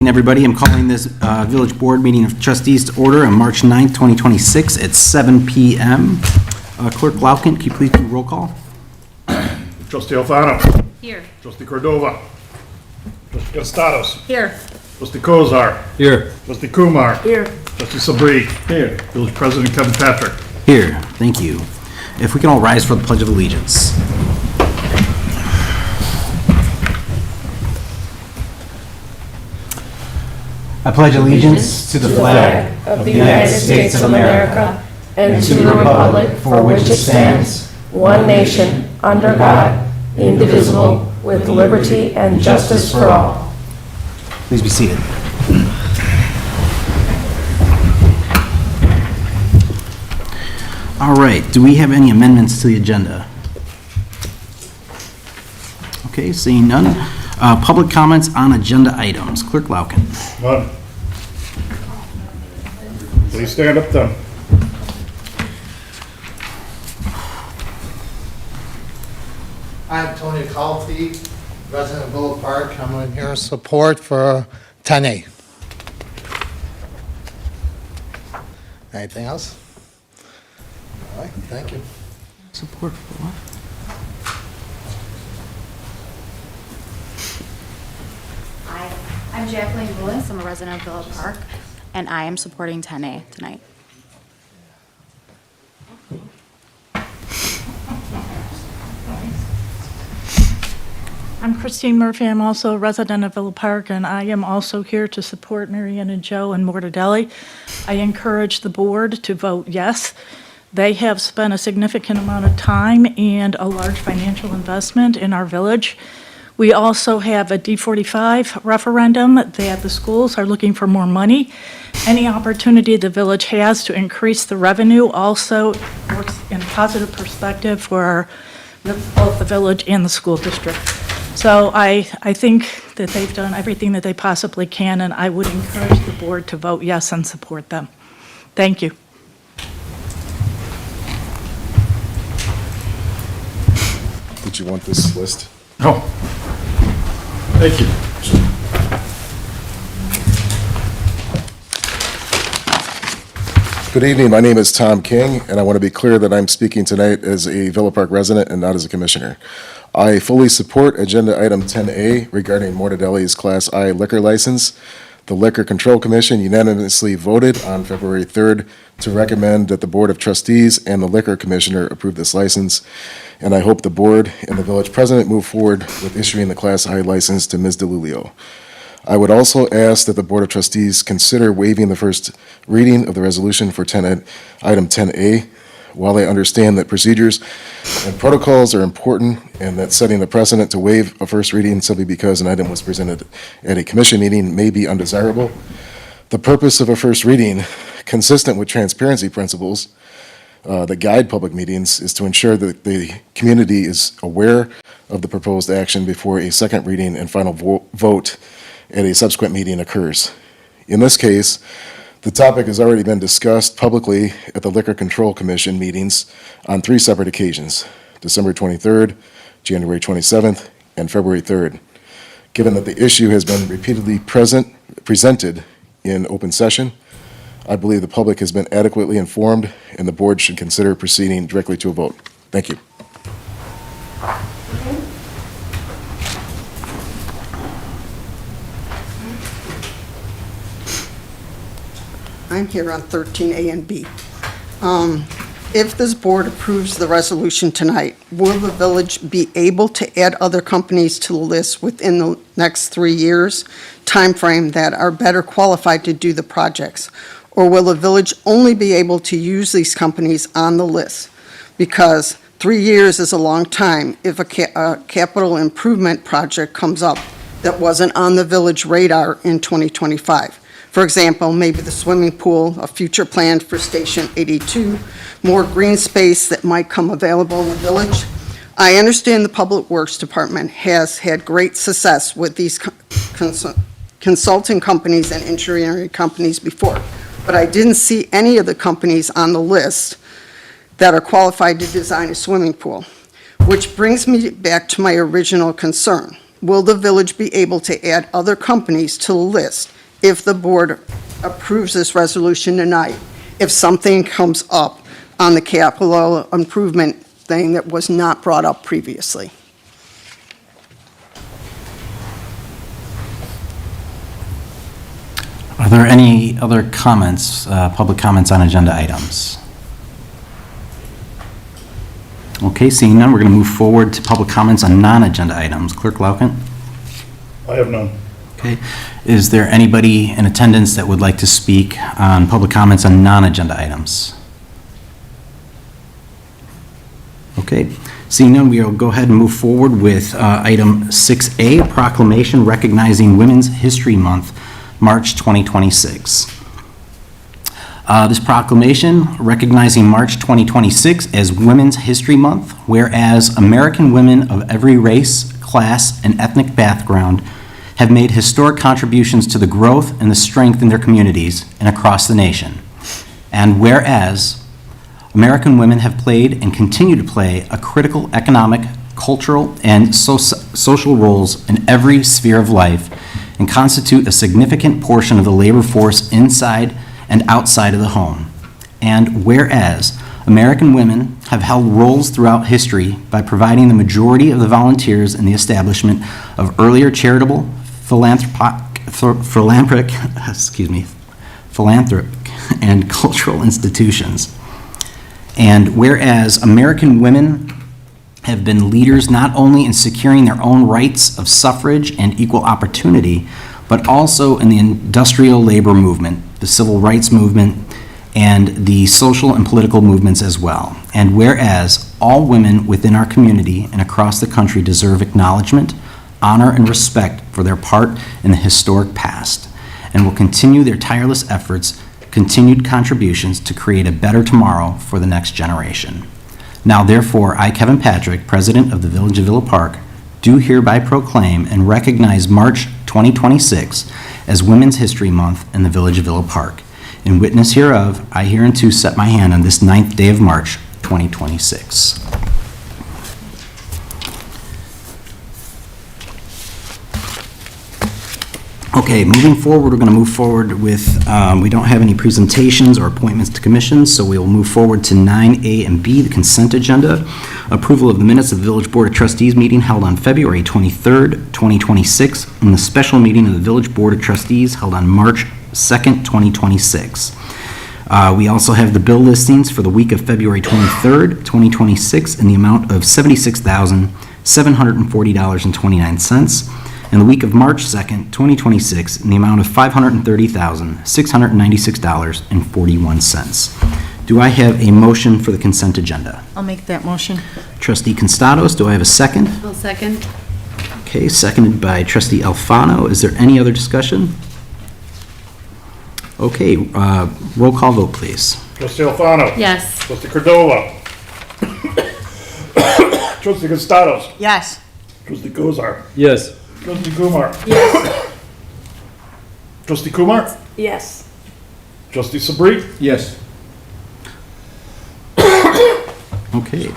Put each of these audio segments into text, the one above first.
everybody. I'm calling this Village Board meeting of trustees to order on March 9th, 2026 at 7 p.m. Clerk Lauken, can you please do roll call? Trustee Alfano. Here. Trustee Cordova. Trustee Costados. Here. Trustee Kozar. Here. Trustee Kumar. Here. Trustee Sabri. Here. Village President Kevin Patrick. Here, thank you. If we can all rise for the Pledge of Allegiance. I pledge allegiance to the flag of the United States of America and to the republic for which it stands, one nation, under God, indivisible, with liberty and justice for all. Please be seated. All right, do we have any amendments to the agenda? Okay, seeing none. Public comments on agenda items. Clerk Lauken. None. Please stand up then. I'm Tony Calfee, resident of Villa Park. I'm in here in support for 10A. Anything else? All right, thank you. Support for what? Hi, I'm Jacqueline Lewis. I'm a resident of Villa Park, and I am supporting 10A tonight. I'm Christine Murphy. I'm also a resident of Villa Park, and I am also here to support Marianne and Joe and Mortadelli. I encourage the board to vote yes. They have spent a significant amount of time and a large financial investment in our village. We also have a D45 referendum that the schools are looking for more money. Any opportunity the village has to increase the revenue also works in a positive perspective for both the village and the school district. So I think that they've done everything that they possibly can, and I would encourage the board to vote yes and support them. Thank you. Did you want this list? No. Thank you. Good evening. My name is Tom King, and I want to be clear that I'm speaking tonight as a Villa Park resident and not as a commissioner. I fully support Agenda Item 10A regarding Mortadelli's Class I liquor license. The Liquor Control Commission unanimously voted on February 3rd to recommend that the Board of Trustees and the Liquor Commissioner approve this license, and I hope the board and the village president move forward with issuing the Class I license to Ms. DeLulio. I would also ask that the Board of Trustees consider waiving the first reading of the resolution for Item 10A. While I understand that procedures and protocols are important and that setting the precedent to waive a first reading simply because an item was presented at a commission meeting may be undesirable, the purpose of a first reading, consistent with transparency principles that guide public meetings, is to ensure that the community is aware of the proposed action before a second reading and final vote at a subsequent meeting occurs. In this case, the topic has already been discussed publicly at the Liquor Control Commission meetings on 3 separate occasions, December 23rd, January 27th, and February 3rd. Given that the issue has been repeatedly presented in open session, I believe the public has been adequately informed, and the board should consider proceeding directly to a vote. Thank you. I'm here on 13A and B. If this board approves the resolution tonight, will the village be able to add other companies to the list within the next 3 years timeframe that are better qualified to do the projects? Or will the village only be able to use these companies on the list? Because 3 years is a long time if a capital improvement project comes up that wasn't on the village radar in 2025. For example, maybe the swimming pool, a future plan for Station 82, more green space that might come available in the village. I understand the Public Works Department has had great success with these consulting companies and engineering companies before, but I didn't see any of the companies on the list that are qualified to design a swimming pool, which brings me back to my original concern. Will the village be able to add other companies to the list if the board approves this resolution tonight, if something comes up on the capital improvement thing that was not brought up previously. Are there any other comments, public comments on agenda items? Okay, seeing none, we're going to move forward to public comments on non-agenda items. Clerk Lauken? I have none. Okay. Is there anybody in attendance that would like to speak on public comments on non-agenda items? Okay. Seeing none, we'll go ahead and move forward with item 6A, proclamation recognizing Women's History Month, March 2026. This proclamation recognizing March 2026 as Women's History Month, whereas American women of every race, class, and ethnic background have made historic contributions to the growth and the strength in their communities and across the nation. And whereas American women have played and continue to play a critical economic, cultural, and social roles in every sphere of life and constitute a significant portion of the labor force inside and outside of the home. And whereas American women have held roles throughout history by providing the majority of the volunteers in the establishment of earlier charitable, philanthropic, and cultural institutions. And whereas American women have been leaders not only in securing their own rights of suffrage and equal opportunity, but also in the industrial labor movement, the civil rights movement, and the social and political movements as well. And whereas all women within our community and across the country deserve acknowledgement, honor, and respect for their part in the historic past, and will continue their tireless efforts, continued contributions to create a better tomorrow for the next generation. Now therefore, I, Kevin Patrick, President of the Village of Villa Park, do hereby proclaim and recognize March 2026 as Women's History Month in the Village of Villa Park. In witness hereof, I hereunto set my hand on this 9th day of March, 2026. Okay, moving forward, we're going to move forward with, we don't have any presentations or appointments to commissions, so we will move forward to 9A and B, the consent agenda. Approval of the minutes of the Village Board of Trustees meeting held on February 23rd, 2026, and the special meeting of the Village Board of Trustees held on March 2nd, 2026. We also have the bill listings for the week of February 23rd, 2026, in the amount of $76,740.29. And the week of March 2nd, 2026, in the amount of $530,696.41. Do I have a motion for the consent agenda? I'll make that motion. Trustee Constados, do I have a second? I'll second. Okay, seconded by Trustee Alfano. Is there any other discussion? Okay, roll call vote, please. Trustee Alfano. Yes. Trustee Cordova. Trustee Costados. Yes. Trustee Kozar. Yes. Trustee Kumar. Yes. Trustee Kumar. Yes. Trustee Sabri. Yes. Okay.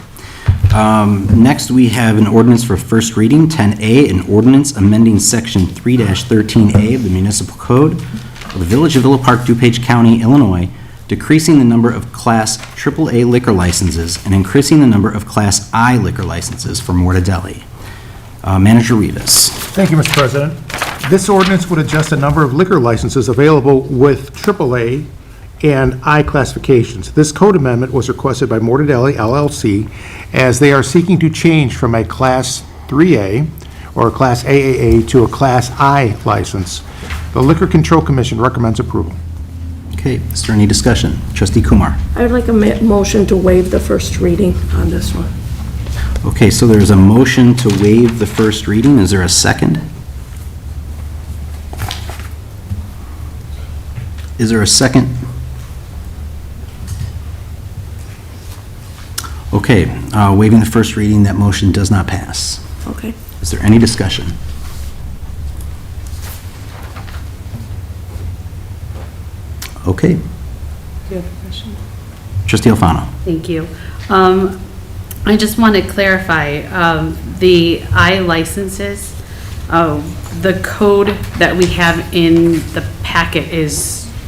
Next, we have an ordinance for first reading, 10A, an ordinance amending Section 3-13A of the Municipal Code of the Village of Villa Park, DuPage County, Illinois, decreasing the number of Class AAA liquor licenses and increasing the number of Class I liquor licenses for Mortadelli. Manager Rivas. Thank you, Mr. President. This ordinance would adjust the number of liquor licenses available with AAA and I classifications. This code amendment was requested by Mortadelli LLC as they are seeking to change from a Class 3A or a Class AAA to a Class I license. The Liquor Control Commission recommends approval. Okay, is there any discussion? Trustee Kumar. I would like a motion to waive the first reading on this one. Okay, so there's a motion to waive the first reading. Is there a second? Is there a second? Okay, waiving the first reading, that motion does not pass. Okay. Is there any discussion? Okay. Do you have a question? Trustee Alfano. Thank you. I just want to clarify, the I licenses, the code that we have in the packet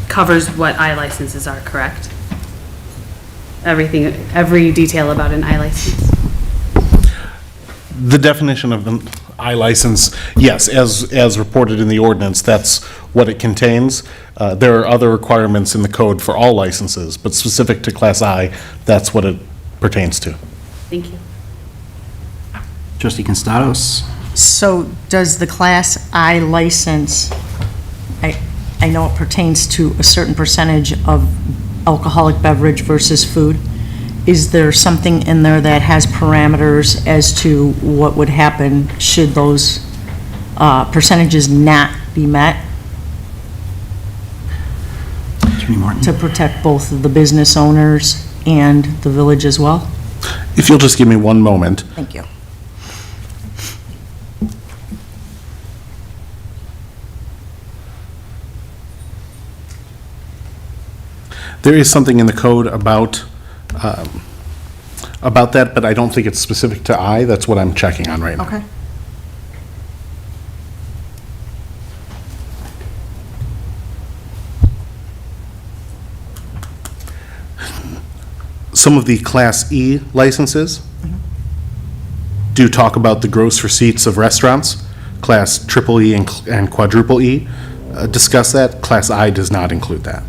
covers what iLicenses are, correct? Everything, every detail about an iLicense? The definition of an iLicense, yes, as reported in the ordinance, that's what it contains. There are other requirements in the code for all licenses, but specific to Class I, that's what it pertains to. Thank you. Trustee Constados? So does the Class I license, I know it pertains to a certain percentage of alcoholic beverage versus food. Is there something in there that has parameters as to what would happen should those percentages not be met Attorney Morton? to protect both the business owners and the village as well? If you'll just give me one moment. Thank you. There is something in the code about that, but I don't think it's specific to I. That's what I'm checking on right now. Okay. Some of the Class E licenses do talk about the gross receipts of restaurants. Class triple E and quadruple E discuss that. Class I does not include that.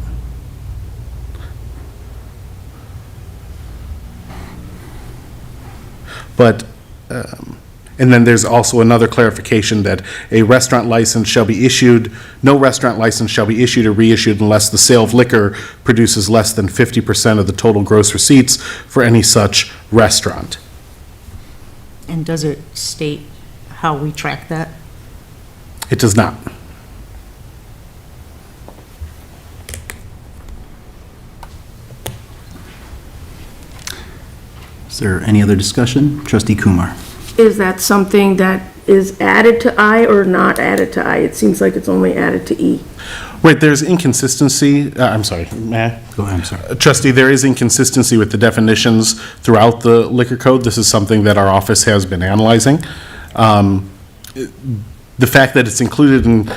But, and then there's also another clarification that a restaurant license shall be issued, no restaurant license shall be issued or reissued unless the sale of liquor produces less than 50% of the total gross receipts for any such restaurant. And does it state how we track that? It does not. Is there any other discussion? Trustee Kumar? Is that something that is added to I or not added to I? It seems like it's only added to E. Wait, there's inconsistency, I'm sorry, may I? Go ahead, I'm sorry. Trustee, there is inconsistency with the definitions throughout the liquor code. This is something that our office has been analyzing. The fact that it's included in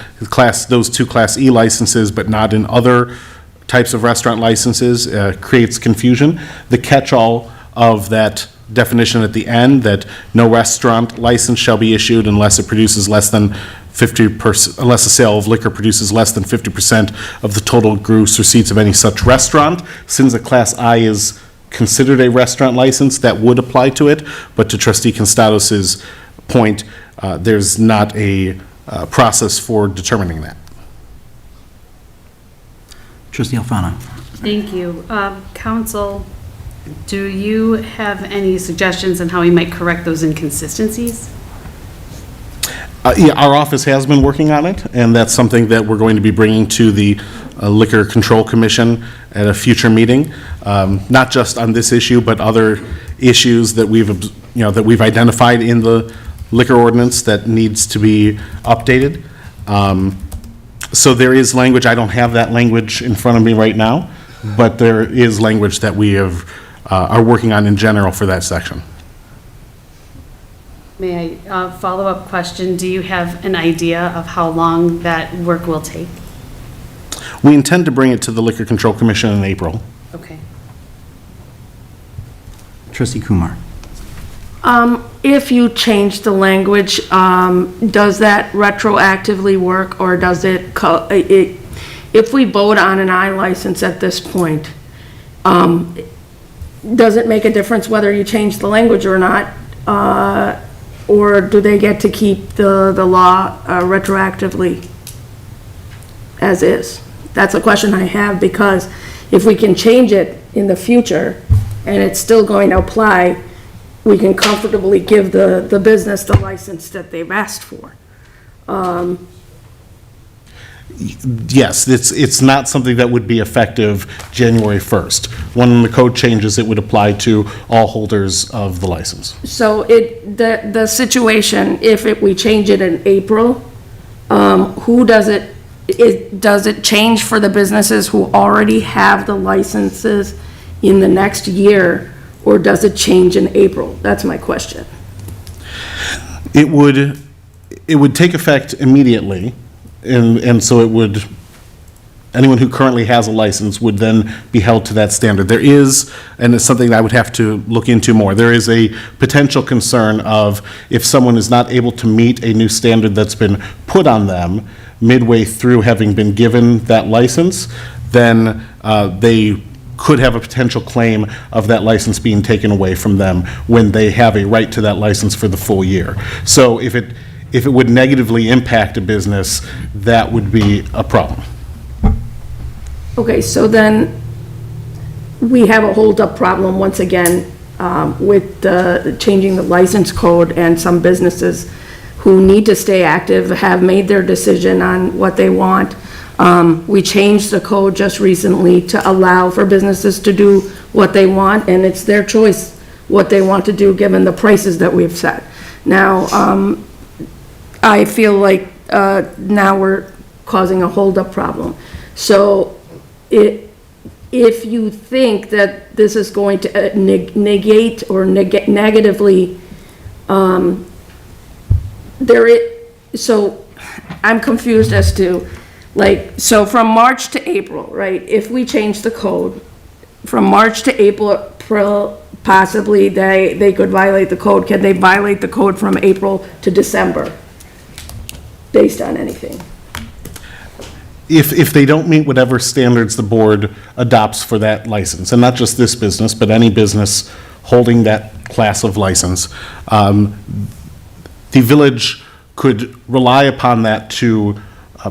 those two Class E licenses, but not in other types of restaurant licenses, creates confusion. The catch-all of that definition at the end, that no restaurant license shall be issued unless it produces less than 50%, unless the sale of liquor produces less than 50% of the total gross receipts of any such restaurant. Since a Class I is considered a restaurant license, that would apply to it, but to Trustee Constados's point, there's not a process for determining that. Trustee Alfano? Thank you. Council, do you have any suggestions on how we might correct those inconsistencies? Yeah, our office has been working on it, and that's something that we're going to be bringing to the Liquor Control Commission at a future meeting, not just on this issue, but other issues that we've identified in the liquor ordinance that needs to be updated. So there is language, I don't have that language in front of me right now, but there is language that we are working on in general for that section. May I, follow-up question, do you have an idea of how long that work will take? We intend to bring it to the Liquor Control Commission in April. Okay. Trustee Kumar? If you change the language, does that retroactively work, or does if we vote on an I license at this point, does it make a difference whether you change the language or not? Or do they get to keep the law retroactively as is? That's a question I have, because if we can change it in the future and it's still going to apply, we can comfortably give the business the license that they've asked for. Yes, it's not something that would be effective January 1st. When the code changes, it would apply to all holders of the license. So the situation, if we change it in April, who does it change for the businesses who already have the licenses in the next year, or does it change in April? That's my question. It would take effect immediately, and so it would anyone who currently has a license would then be held to that standard. There is, and it's something I would have to look into more, there is a potential concern of if someone is not able to meet a new standard that's been put on them midway through having been given that license, then they could have a potential claim of that license being taken away from them when they have a right to that license for the full year. So if it would negatively impact a business, that would be a problem. Okay, so then we have a holdup problem once again with changing the license code, and some businesses who need to stay active have made their decision on what they want. We changed the code just recently to allow for businesses to do what they want, and it's their choice what they want to do, given the prices that we've set. Now, I feel like now we're causing a holdup problem. So if you think that this is going to negate or negatively, so I'm confused as to, like, so from March to April, right? If we change the code, from March to April, possibly they could violate the code. Can they violate the code from April to December based on anything? If they don't meet whatever standards the board adopts for that license, and not just this business, but any business holding that class of license, the village could rely upon that to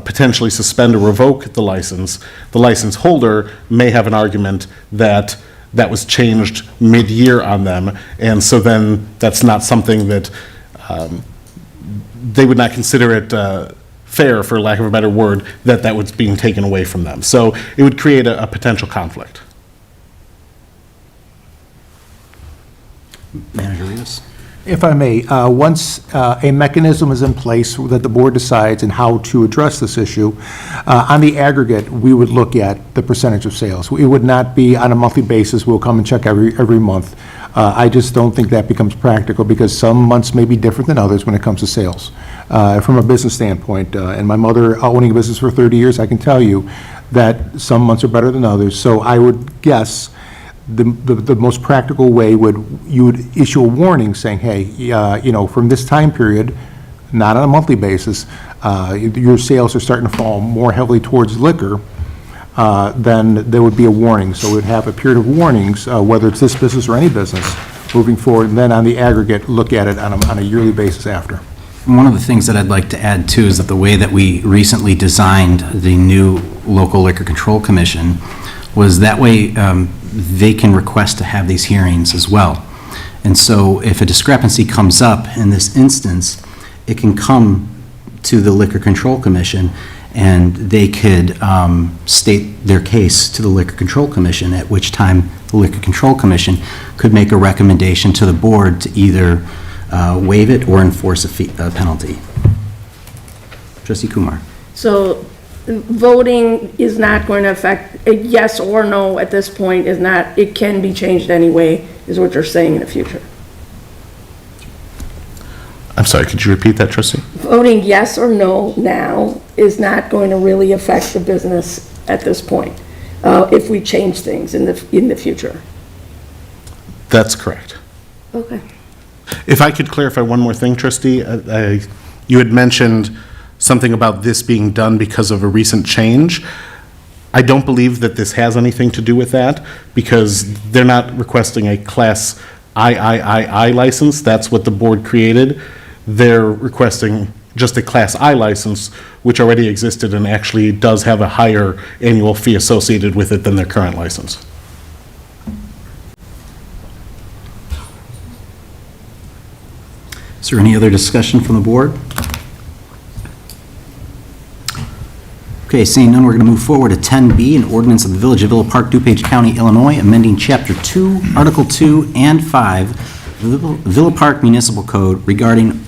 potentially suspend or revoke the license. The license holder may have an argument that that was changed mid-year on them, and so then that's not something that they would not consider it fair, for lack of a better word, that was being taken away from them. So it would create a potential conflict. Manager Rivas? If I may, once a mechanism is in place that the board decides and how to address this issue, on the aggregate, we would look at the percentage of sales. It would not be on a monthly basis, we'll come and check every month. I just don't think that becomes practical, because some months may be different than others when it comes to sales. From a business standpoint, and my mother owning a business for 30 years, I can tell you that some months are better than others. So I would guess the most practical way you would issue a warning saying, hey, from this time period, not on a monthly basis, your sales are starting to fall more heavily towards liquor, then there would be a warning. So we'd have a period of warnings, whether it's this business or any business, moving forward, and then on the aggregate, look at it on a yearly basis after. One of the things that I'd like to add, too, is that the way that we recently designed the new local liquor control commission was that way they can request to have these hearings as well. And so if a discrepancy comes up in this instance, it can come to the Liquor Control Commission, and they could state their case to the Liquor Control Commission, at which time the Liquor Control Commission could make a recommendation to the board to either waive it or enforce a penalty. Trustee Kumar. So voting is not going to affect, a yes or no at this point is not, it can be changed anyway, is what you're saying in the future. I'm sorry, could you repeat that, trustee? Voting yes or no now is not going to really affect the business at this point, if we change things in the future. That's correct. Okay. If I could clarify one more thing, trustee, you had mentioned something about this being done because of a recent change. I don't believe that this has anything to do with that, because they're not requesting a Class III license. That's what the board created. They're requesting just a Class I license, which already existed and actually does have a higher annual fee associated with it than their current license. Is there any other discussion from the board? Okay, seeing none, we're going to move forward to 10B, an ordinance of the Village of Villa Park, DuPage County, Illinois, amending Chapter 2, Article 2 and 5, Villa Park Municipal Code regarding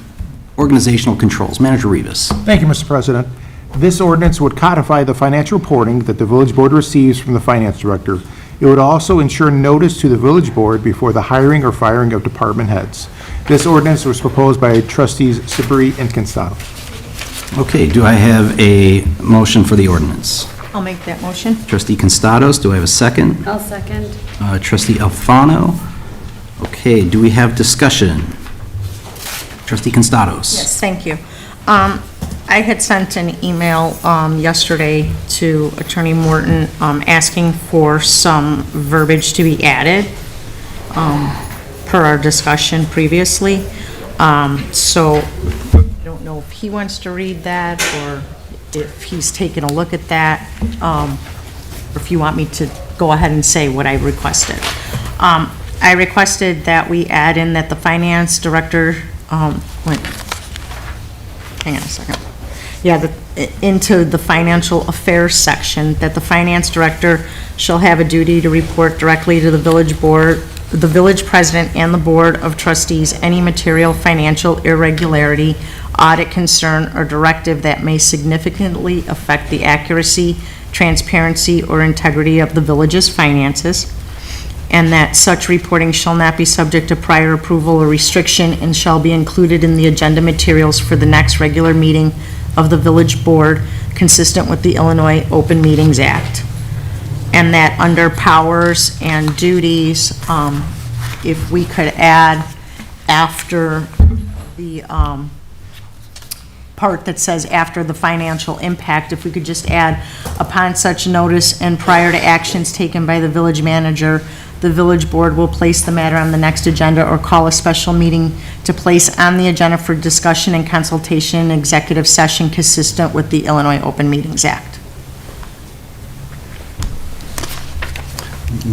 organizational controls. Manager Rivas. Thank you, Mr. President. This ordinance would codify the financial reporting that the village board receives from the finance director. It would also ensure notice to the village board before the hiring or firing of department heads. This ordinance was proposed by trustees Sabri and Constado. Okay, do I have a motion for the ordinance? I'll make that motion. Trustee Constados, do I have a second? I'll second. Trustee Alfano? Okay, do we have discussion? Trustee Constados? Yes, thank you. I had sent an email yesterday to Attorney Morton asking for some verbiage to be added per our discussion previously. So I don't know if he wants to read that or if he's taken a look at that, or if you want me to go ahead and say what I requested. I requested that we add in that the finance director, wait, hang on a second. Yeah, into the financial affairs section, that the finance director shall have a duty to report directly to the village board, the village president and the board of trustees, any material financial irregularity, audit concern, or directive that may significantly affect the accuracy, transparency, or integrity of the village's finances, and that such reporting shall not be subject to prior approval or restriction and shall be included in the agenda materials for the next regular meeting of the village board, consistent with the Illinois Open Meetings Act. And that under powers and duties, if we could add after the part that says after the financial impact, if we could just add, upon such notice and prior to actions taken by the village manager, the village board will place the matter on the next agenda or call a special meeting to place on the agenda for discussion and consultation in executive session consistent with the Illinois Open Meetings Act.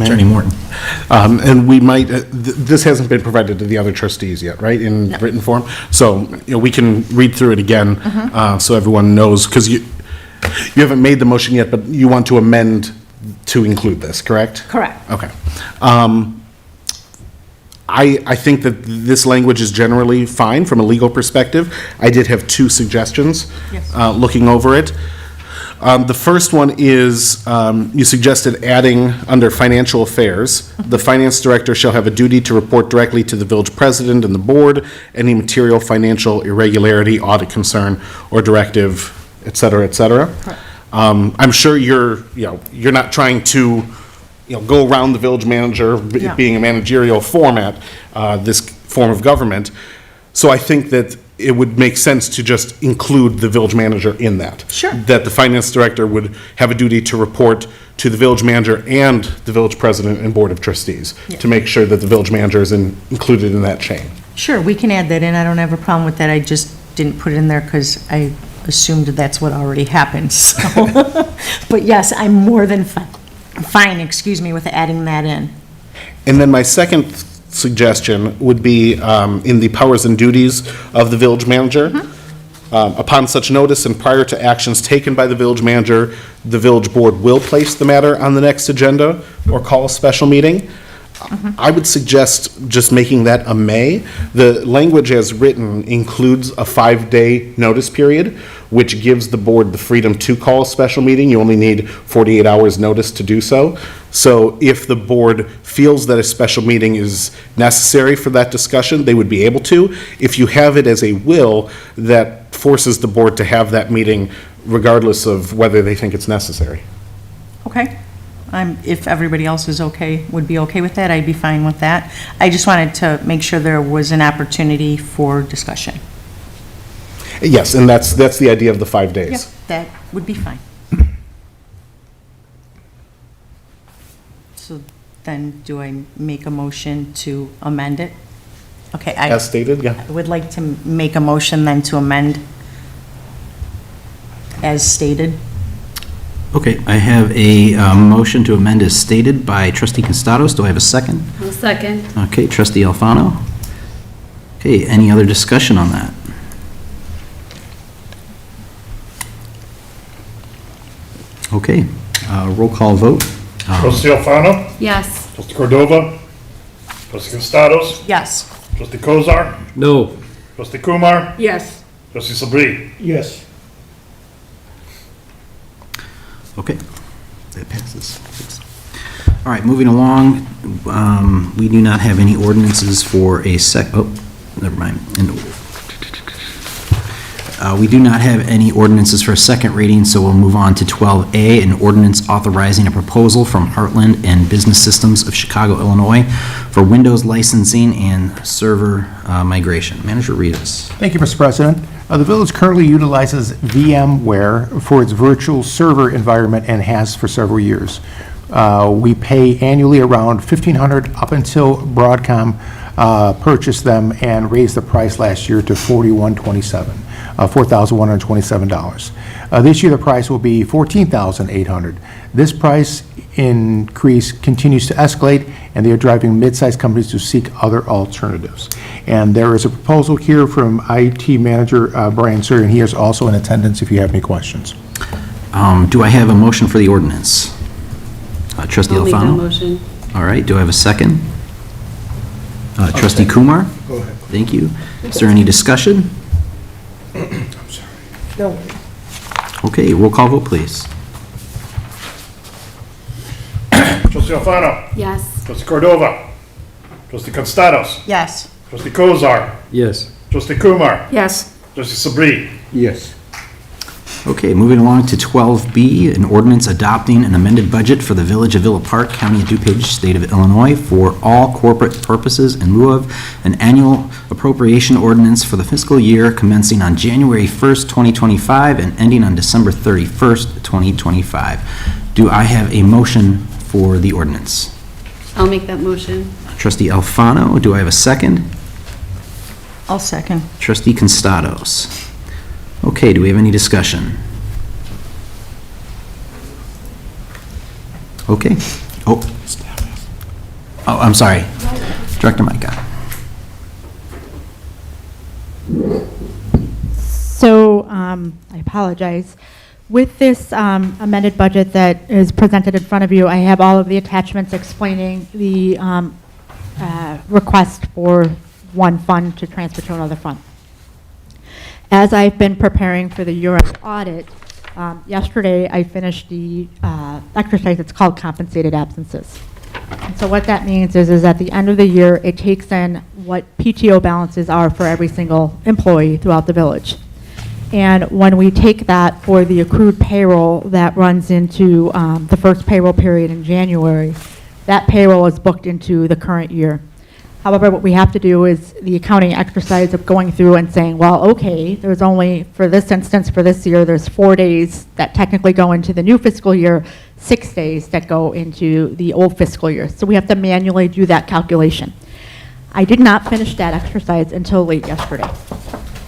Attorney Morton? And we might, this hasn't been provided to the other trustees yet, right, in written form? So, we can read through it again, so everyone knows, because you haven't made the motion yet, but you want to amend to include this, correct? Correct. Okay. I think that this language is generally fine from a legal perspective. I did have two suggestions, looking over it. The first one is, you suggested adding under financial affairs, the finance director shall have a duty to report directly to the village president and the board, any material financial irregularity, audit concern, or directive, et cetera, et cetera. I'm sure you're not trying to, go around the village manager, being a managerial format, this form of government. So I think that it would make sense to just include the village manager in that. Sure. That the finance director would have a duty to report to the village manager and the village president and board of trustees to make sure that the village manager is included in that chain. Sure, we can add that in. I don't have a problem with that. I just didn't put it in there because I assumed that's what already happened, so. But yes, I'm more than fine, with adding that in. And then my second suggestion would be in the powers and duties of the village manager. Upon such notice and prior to actions taken by the village manager, the village board will place the matter on the next agenda or call a special meeting. I would suggest just making that a may. The language as written includes a 5-day notice period, which gives the board the freedom to call a special meeting. You only need 48 hours notice to do so. So if the board feels that a special meeting is necessary for that discussion, they would be able to. If you have it as a will, that forces the board to have that meeting regardless of whether they think it's necessary. Okay. If everybody else would be okay with that, I'd be fine with that. I just wanted to make sure there was an opportunity for discussion. Yes, and that's the idea of the 5 days. Yep, that would be fine. So then, do I make a motion to amend it? Okay. As stated, yeah. I would like to make a motion then to amend as stated. Okay, I have a motion to amend as stated by trustee Constados. Do I have a second? I'll second. Okay, trustee Alfano. Okay, any other discussion on that? Okay, roll call vote. Trustee Alfano? Yes. Trustee Cordova? Trustee Constados? Yes. Trustee Kozar? No. Trustee Kumar? Yes. Trustee Sabri? Yes. Okay, that passes. All right, moving along, we do not have any ordinances for a never mind. We do not have any ordinances for a second reading, so we'll move on to 12A, an ordinance authorizing a proposal from Heartland and Business Systems of Chicago, Illinois for Windows licensing and server migration. Manager Rivas. Thank you, Mr. President. The village currently utilizes VMware for its virtual server environment and has for several years. We pay annually around $1,500 up until Broadcom purchased them and raised the price last year to $4,127. This year, the price will be $14,800. This price increase continues to escalate, and they are driving mid-sized companies to seek other alternatives. And there is a proposal here from IT Manager Brian Sawyer, and he is also in attendance if you have any questions. Do I have a motion for the ordinance? Trustee I'll make that Alfano? motion. All right, do I have a second? Trustee Kumar? Go ahead. Thank you. Is there any discussion? No. Okay, roll call vote, please. Trustee Alfano. Yes. Trustee Cordova. Trustee Constados. Yes. Trustee Kozar. Yes. Trustee Kumar. Yes. Trustee Sabri. Yes. Okay, moving along to 12B, an ordinance adopting an amended budget for the Village of Villa Park, County of DuPage, State of Illinois, for all corporate purposes in lieu of an annual appropriation ordinance for the fiscal year commencing on January 1st, 2025, and ending on December 31st, 2025. Do I have a motion for the ordinance? I'll make that motion. Trustee Alfano, do I have a second? I'll second. Trustee Constados. Okay, do we have any discussion? Okay. Oh, I'm sorry. Director Micah. So, I apologize. With this amended budget that is presented in front of you, I have all of the attachments explaining the request for one fund to transfer to another fund. As I've been preparing for the year-end audit, yesterday I finished the exercise that's called compensated absences. And so what that means is at the end of the year, it takes in what PTO balances are for every single employee throughout the village. And when we take that for the accrued payroll that runs into the first payroll period in January, that payroll is booked into the current year. However, what we have to do is the accounting exercise of going through and saying, well, okay, there's only, for this instance, for this year, there's 4 days that technically go into the new fiscal year, 6 days that go into the old fiscal year. So we have to manually do that calculation. I did not finish that exercise until late yesterday.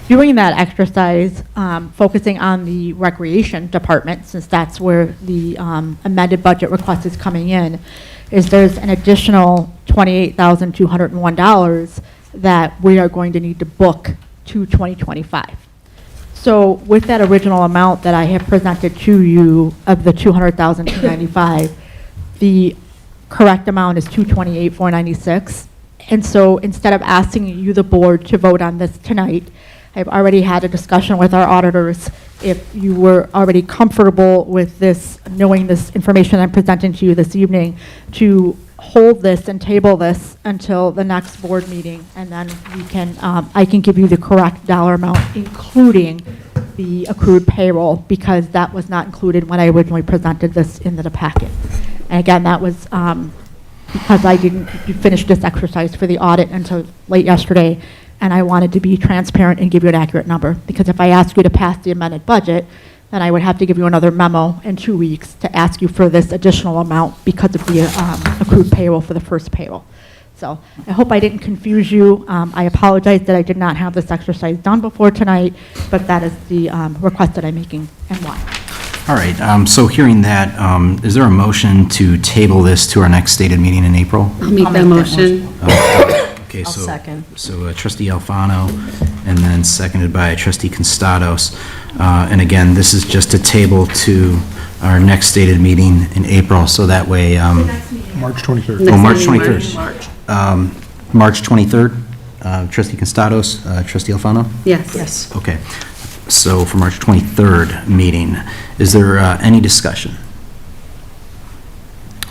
Doing that exercise, focusing on the recreation department, since that's where the amended budget request is coming in, is there's an additional $28,201 that we are going to need to book to 2025. So with that original amount that I have presented to you of the $200,295, the correct amount is $228,496. And so instead of asking you, the board, to vote on this tonight, I've already had a discussion with our auditors. If you were already comfortable with this, knowing this information I'm presenting to you this evening, to hold this and table this until the next board meeting, and then we can, I can give you the correct dollar amount, including the accrued payroll, because that was not included when I originally presented this into the packet. And again, that was because I didn't finish this exercise for the audit until late yesterday, and I wanted to be transparent and give you an accurate number, because if I ask you to pass the amended budget, then I would have to give you another memo in 2 weeks to ask you for this additional amount because of the accrued payroll for the first payroll. So I hope I didn't confuse you. I apologize that I did not have this exercise done before tonight, but that is the request that I'm making and why. All right, so hearing that, is there a motion to table this to our next stated meeting in April? I'll make that motion. Okay, I'll so. second. So Trustee Alfano, and then seconded by Trustee Constados. And again, this is just a table to our next stated meeting in April, so that way. March 23rd. Oh, March meeting in 23rd. March. March 23rd, Trustee Constados, Trustee Alfano? Yes. Yes. Okay, so for March 23rd meeting, is there any discussion?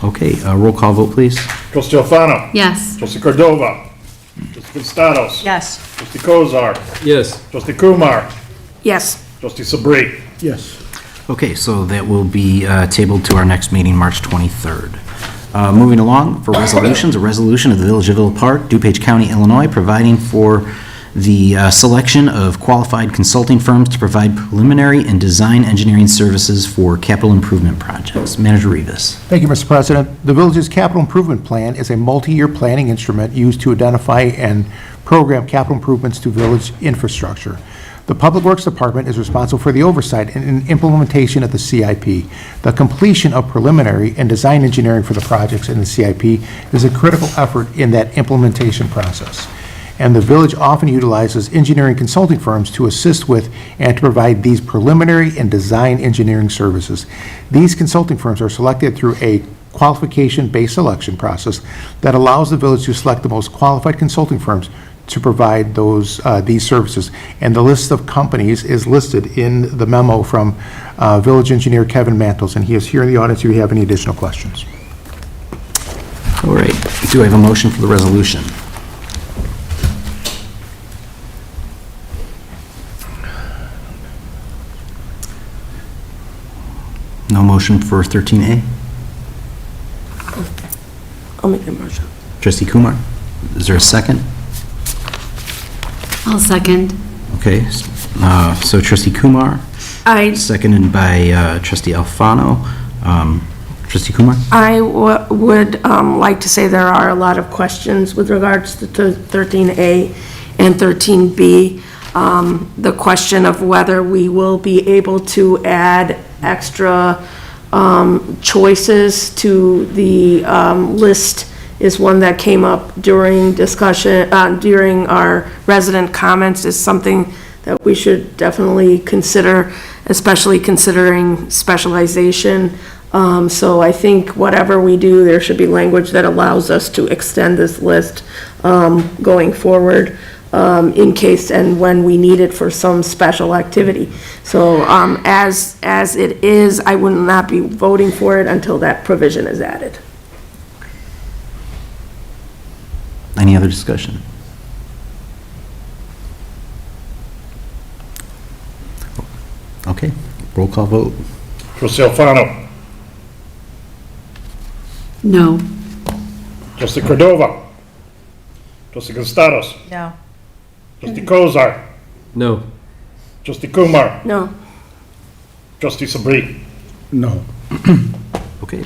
Okay, roll call vote, please. Trustee Alfano. Yes. Trustee Cordova. Trustee Constados. Yes. Trustee Kozar. Yes. Trustee Kumar. Yes. Trustee Sabri. Yes. Okay, so that will be tabled to our next meeting, March 23rd. Moving along, for resolutions, a resolution of the Village of Villa Park, DuPage County, Illinois, providing for the selection of qualified consulting firms to provide preliminary and design engineering services for capital improvement projects. Manager Rivas. Thank you, Mr. President. The village's capital improvement plan is a multi-year planning instrument used to identify and program capital improvements to village infrastructure. The Public Works Department is responsible for the oversight and implementation of the CIP. The completion of preliminary and design engineering for the projects in the CIP is a critical effort in that implementation process. And the village often utilizes engineering consulting firms to assist with and to provide these preliminary and design engineering services. These consulting firms are selected through a qualification-based selection process that allows the village to select the most qualified consulting firms to provide these services. And the list of companies is listed in the memo from Village Engineer Kevin Mantles, and he is here in the audience if you have any additional questions. All right, do I have a motion for the resolution? No motion for 13A? I'll make the motion. Trustee Kumar, is there a second? I'll second. Okay, so Trustee Kumar, I seconded by Trustee Alfano. Trustee Kumar? I would like to say there are a lot of questions with regards to 13A and 13B. The question of whether we will be able to add extra choices to the list is one that came up during discussion, during our resident comments, is something that we should definitely consider, especially considering specialization. So I think whatever we do, there should be language that allows us to extend this list going forward in case and when we need it for some special activity. So as it is, I would not be voting for it until that provision is added. Any other discussion? Okay, roll call vote. Trustee Alfano. No. Trustee Cordova. Trustee Gustados. No. Trustee Kozar. No. Trustee Kumar. No. Trustee Sabri. No. Okay.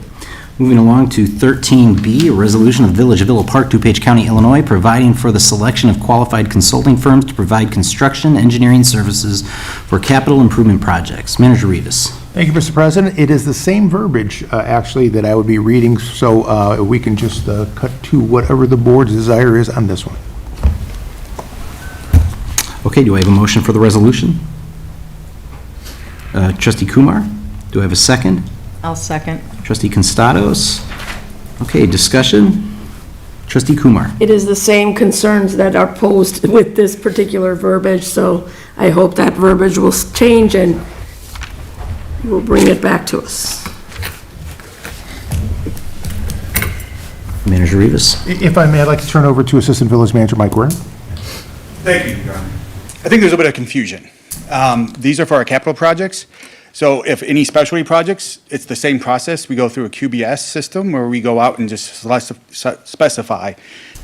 Moving along to 13B, a resolution of the Village of Villa Park, DuPage County, Illinois, providing for the selection of qualified consulting firms to provide construction engineering services for capital improvement projects. Manager Rivas. Thank you, Mr. President. It is the same verbiage, actually, that I would be reading, so we can just cut to whatever the board's desire is on this one. Okay, do I have a motion for the resolution? Trustee Kumar, do I have a second? I'll second. Trustee Constados. Okay, discussion? Trustee Kumar. It is the same concerns that are posed with this particular verbiage, so I hope that verbiage will change and you will bring it back to us. Manager Rivas. If I may, I'd like to turn over to Assistant Village Manager Mike Warren. Thank you, Your Honor. I think there's a bit of confusion. These are for our capital projects. So if any specialty projects, it's the same process. We go through a QBS system where we go out and just specify.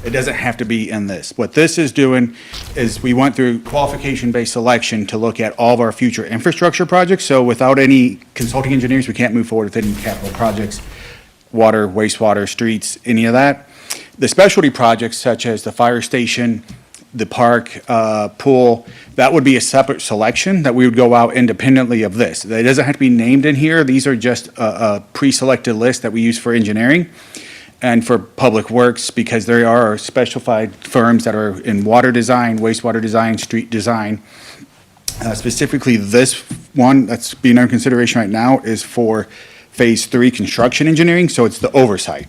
It doesn't have to be in this. What this is doing is we went through qualification-based selection to look at all of our future infrastructure projects. So without any consulting engineers, we can't move forward with any capital projects, water, wastewater, streets, any of that. The specialty projects such as the fire station, the park, pool, that would be a separate selection that we would go out independently of this. It doesn't have to be named in here. These are just a pre-selected list that we use for engineering and for public works because there are specified firms that are in water design, wastewater design, street design. Specifically, this one that's being under consideration right now is for Phase 3 construction engineering, so it's the oversight.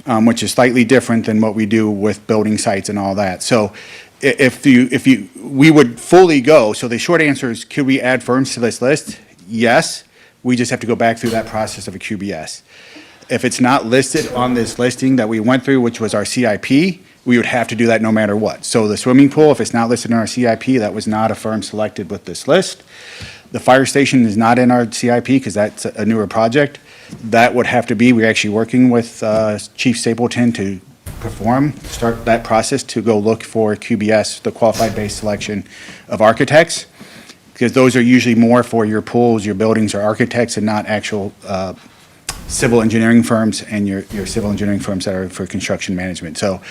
Which is slightly different than what we do with building sites and all that. So we would fully go, so the short answer is, could we add firms to this list? Yes, we just have to go back through that process of a QBS. If it's not listed on this listing that we went through, which was our CIP, we would have to do that no matter what. So the swimming pool, if it's not listed in our CIP, that was not a firm selected with this list. The fire station is not in our CIP because that's a newer project. That would have to be, we're actually working with Chief Stapleton to start that process to go look for QBS, the Qualified Base Selection of Architects, because those are usually more for your pools, your buildings, or architects, and not actual civil engineering firms and your civil engineering firms that are for construction management. So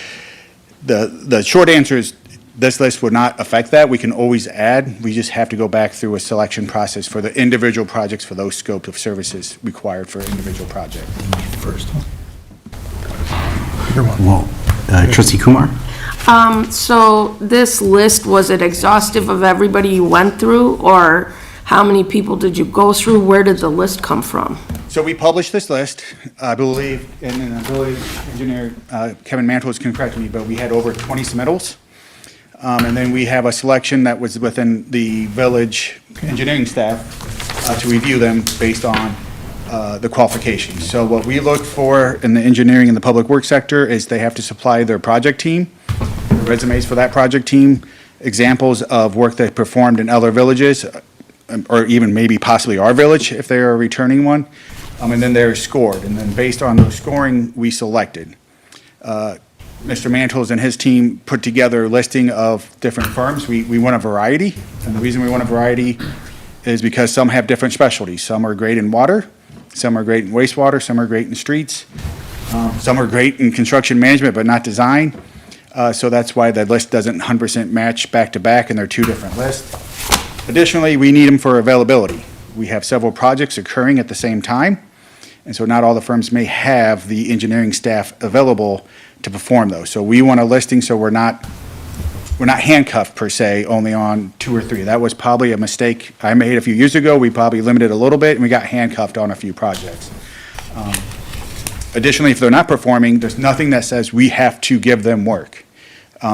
the short answer is this list would not affect that. We can always add. We just have to go back through a selection process for the individual projects for those scope of services required for individual project. First. Well, Trustee Kumar? So this list, was it exhaustive of everybody you went through, or how many people did you go through? Where did the list come from? So we published this list, I believe, and I believe Engineer Kevin Mantles can correct me, but we had over 20 submittals. And then we have a selection that was within the village engineering staff to review them based on the qualifications. So what we look for in the engineering and the public works sector is they have to supply their project team, resumes for that project team, examples of work they performed in other villages, or even maybe possibly our village if they are a returning one. And then they're scored. And then based on those scoring, we selected. Mr. Mantles and his team put together a listing of different firms. We want a variety, and the reason we want a variety is because some have different specialties. Some are great in water, some are great in wastewater, some are great in streets, some are great in construction management but not design. So that's why the list doesn't 100% match back to back, and they're two different lists. Additionally, we need them for availability. We have several projects occurring at the same time, and so not all the firms may have the engineering staff available to perform those. So we want a listing so we're not handcuffed per se only on 2 or 3. That was probably a mistake I made a few years ago. We probably limited a little bit and we got handcuffed on a few projects. Additionally, if they're not performing, there's nothing that says we have to give them work.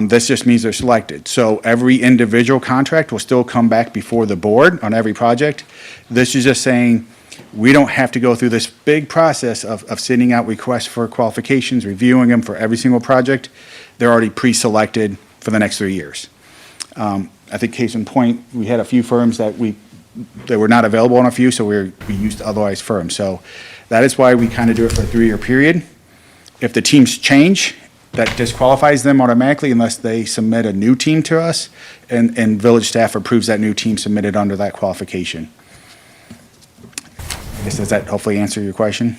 This just means they're selected. So every individual contract will still come back before the board on every project. This is just saying we don't have to go through this big process of sending out requests for qualifications, reviewing them for every single project. They're already pre-selected for the next 3 years. I think case in point, we had a few firms that were not available on a few, so we used otherwise firms. So that is why we kind of do it for a 3-year period. If the teams change, that disqualifies them automatically unless they submit a new team to us and village staff approves that new team submitted under that qualification. I guess, does that hopefully answer your question?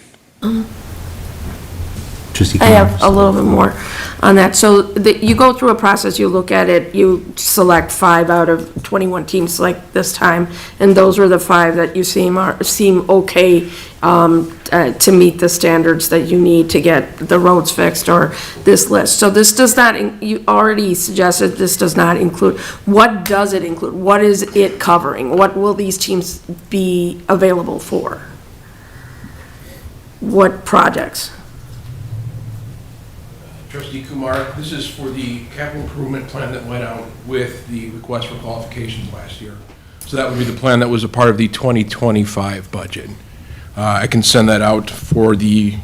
Trustee I Kumar? have a little bit more on that. So you go through a process, you look at it, you select 5 out of 21 teams like this time, and those are the 5 that you seem okay to meet the standards that you need to get the roads fixed or this list. So this does not, you already suggested this does not include, what does it include? What is it covering? What will these teams be available for? What projects? Trustee Kumar, this is for the capital improvement plan that went out with the request for qualifications last year. So that would be the plan that was a part of the 2025 budget. I can send that out for the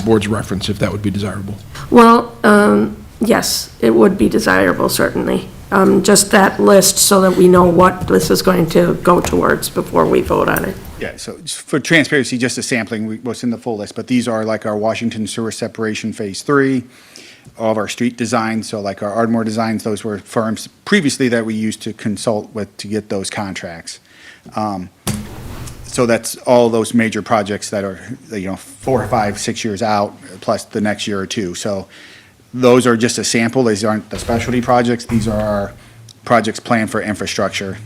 board's reference if that would be desirable. Well, yes, it would be desirable, certainly. Just that list so that we know what this is going to go towards before we vote on it. Yeah, so just for transparency, just a sampling, what's in the full list, but these are like our Washington Sewer Separation Phase 3, all of our street designs, so like our Ardmore designs, those were firms previously that we used to consult with to get those contracts. So that's all those major projects that are, 4, 5, 6 years out, plus the next year or two. So those are just a sample. These aren't the specialty projects. These are our projects planned for infrastructure.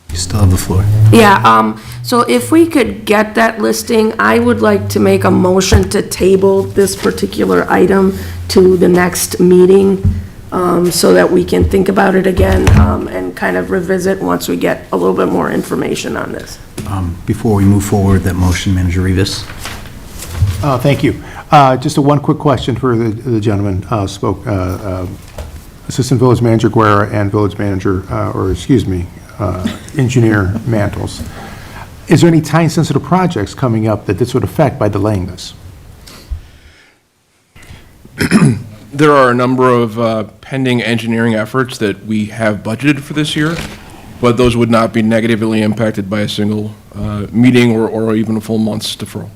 You still have the floor. Yeah, so if we could get that listing, I would like to make a motion to table this particular item to the next meeting, so that we can think about it again, and kind of revisit once we get a little bit more information on this. Before we move forward, that motion, Manager Rivas? Thank you. Just one quick question for the gentleman spoke, Assistant Village Manager Guerra and Village Manager, Engineer Mantles. Is there any time-sensitive projects coming up that this would affect by delaying this? There are a number of pending engineering efforts that we have budgeted for this year, but those would not be negatively impacted by a single meeting or even a full month's deferral.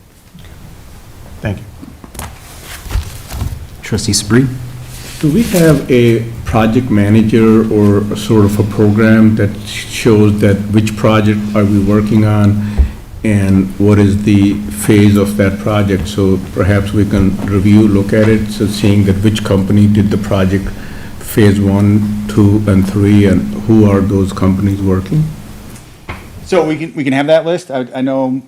Thank you. Trustee Sabri? Do we have a project manager or a sort of a program that shows that which project are we working on and what is the phase of that project? So perhaps we can review, look at it, so seeing that which company did the project, phase 1, 2, and 3, and who are those companies working? So we can have that list. I know,